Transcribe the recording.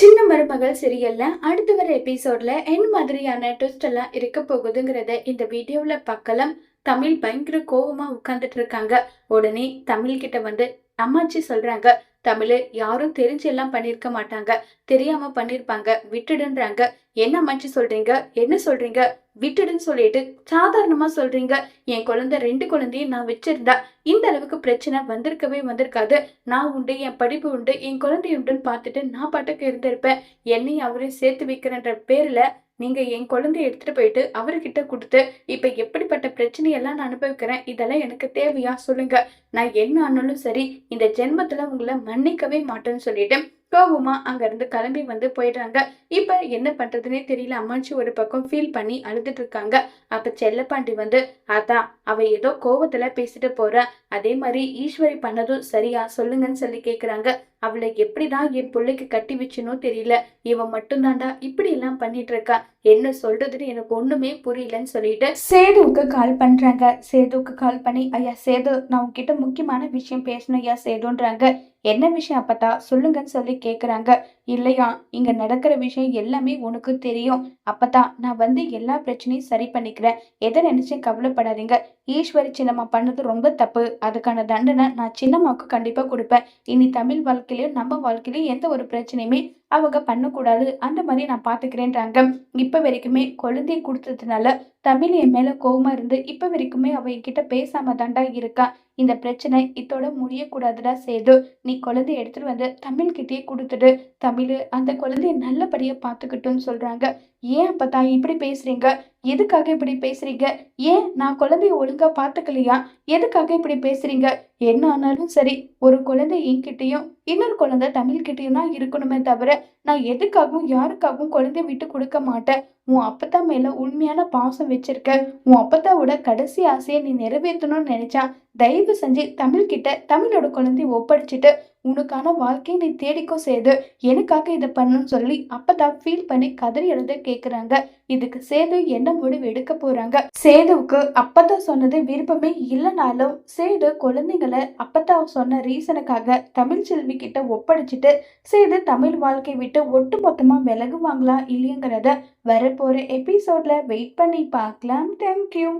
சின்ன மருமகள் சீரியல்ல அடுத்து வர எபிசோட்ல என்ன மாதிரியான ட்விஸ்ட் எல்லாம் இருக்க போகுதுங்கிறத இந்த வீடியோல பார்க்கலாம். தமிழ் பயங்கர கோவமா உட்கார்ந்துட்டு இருக்காங்க. உடனே தமிழ் கிட்ட வந்து அம்மாச்சி சொல்றாங்க, தமிழ் யாரும் தெரிஞ்சு எல்லாம் பண்ணிருக்க மாட்டாங்க, தெரியாம பண்ணிருப்பாங்க, விட்டுடுன்றாங்க. என்ன அம்மாச்சி சொல்றீங்க, என்ன சொல்றீங்க, விட்டுடுன்னு சொல்லிட்டு சாதாரணமா சொல்றீங்க. என் குழந்தை 2 குழந்தையும் நான் வச்சிருந்தா இந்த அளவுக்கு பிரச்சனை வந்திருக்கவே வந்திருக்காது. நான் உண்டு, என் படிப்பு உண்டு, என் குழந்தை உண்டுன்னு பார்த்துட்டு நான் பாட்டுக்கு இருந்திருப்பேன். என்னையும் அவரையும் சேர்த்து வைக்கிறன்ற பேர்ல நீங்க என் குழந்தைய எடுத்துட்டு போயிட்டு அவர்கிட்ட கொடுத்து இப்ப எப்படிப்பட்ட பிரச்சனையெல்லாம் நான் அனுபவிக்கிறேன். இதெல்லாம் எனக்கு தேவையா சொல்லுங்க. நான் என்ன ஆனாலும் சரி, இந்த ஜென்மத்துல உங்களை மன்னிக்கவே மாட்டேன்னு சொல்லிட்டு கோவமா அங்க இருந்து கிளம்பி வந்து போயிடுறாங்க. இப்ப என்ன பண்றதுன்னே தெரியல. அம்மாச்சி ஒரு பக்கம் ஃபீல் பண்ணி அழுதுட்டு இருக்காங்க. அப்ப செல்லப்பாண்டி வந்து, அதான் அவ ஏதோ கோவத்துல பேசிட்டு போறா, அதே மாதிரி ஈஸ்வரி பண்ணதும் சரியா சொல்லுங்கன்னு சொல்லி கேக்குறாங்க. அவளை எப்படிதான் என் பிள்ளைக்கு கட்டி வச்சுனோ தெரியல, இவன் மட்டும்தான்டா இப்படி எல்லாம் பண்ணிட்டு இருக்கா, என்ன சொல்றதுன்னு எனக்கு ஒண்ணுமே புரியலன்னு சொல்லிட்டு சேதுவுக்கு கால் பண்றாங்க. சேதுவுக்கு கால் பண்ணி, ஐயா சேது, நான் உங்ககிட்ட முக்கியமான விஷயம் பேசணும் ஐயா சேதுன்றாங்க. என்ன விஷயம் அப்பத்தா சொல்லுங்கன்னு சொல்லி கேக்குறாங்க. இல்லையா, இங்க நடக்கிற விஷயம் எல்லாமே உனக்கு தெரியும் அப்பத்தா, நான் வந்து எல்லா பிரச்சனையும் சரி பண்ணிக்கிறேன், எதை நினைச்சும் கவலைப்படாதீங்க. ஈஸ்வரி சின்னம்மா பண்ணது ரொம்ப தப்பு, அதுக்கான தண்டனை நான் சின்னம்மாவுக்கு கண்டிப்பா கொடுப்பேன். இனி தமிழ் வாழ்க்கையிலயும் நம்ம வாழ்க்கையிலயும் எந்த ஒரு பிரச்சனையுமே அவங்க பண்ணக்கூடாது, அந்த மாதிரி நான் பாத்துக்கிறேன்றாங்க. இப்ப வரைக்குமே குழந்தைய கொடுத்ததுனால தமிழ் என் மேல கோவமா இருந்து இப்ப வரைக்குமே அவ என்கிட்ட பேசாம தாண்டா இருக்கா. இந்த பிரச்சனை இதோட முடியக்கூடாதுடா சேது, நீ குழந்தைய எடுத்துட்டு வந்து தமிழ் கிட்டயே கொடுத்துடு, தமிழ் அந்த குழந்தைய நல்லபடியா பாத்துக்கிட்டோன்னு சொல்றாங்க. ஏன் அப்பதான் இப்படி பேசுறீங்க, எதுக்காக இப்படி பேசுறீங்க, ஏன் நான் குழந்தைய ஒழுங்கா பாத்துக்கலையா, எதுக்காக இப்படி பேசுறீங்க? என்ன ஆனாலும் சரி, ஒரு குழந்தை என்கிட்டயும் இன்னொரு குழந்தை தமிழ் கிட்டயும் தான் இருக்கணுமே தவிர நான் எதுக்காகவும் யாருக்காகவும் குழந்தைய விட்டு கொடுக்க மாட்டேன். உன் அப்பத்தா மேல உண்மையான பாசம் வச்சிருக்க, உன் அப்பத்தாவோட கடைசி ஆசையை நீ நிறைவேற்றணும்னு நினைச்சா தயவு செஞ்சு தமிழ் கிட்ட தமிழோட குழந்தைய ஒப்படைச்சிட்டு உனக்கான வாழ்க்கையை நீ தேடிக்கோ சேது, எனக்காக இதை பண்ணுன்னு சொல்லி அப்பதான் ஃபீல் பண்ணி கதறி எழுத கேக்குறாங்க. இதுக்கு சேது என்ன முடிவு எடுக்க போறாங்க? சேதுவுக்கு அப்பத்தா சொன்னது விருப்பமே இல்லைனாலும் சேது குழந்தைங்களை அப்பத்தா சொன்ன ரீசனுக்காக தமிழ் செல்வி கிட்ட ஒப்படைச்சிட்டு சேது தமிழ் வாழ்க்கை விட்டு ஒட்டு மொத்தமா விலகுவாங்களா இல்லையங்கிறத வரப்போற எபிசோட்ல வெயிட் பண்ணி பார்க்கலாம். தேங்க்யூ.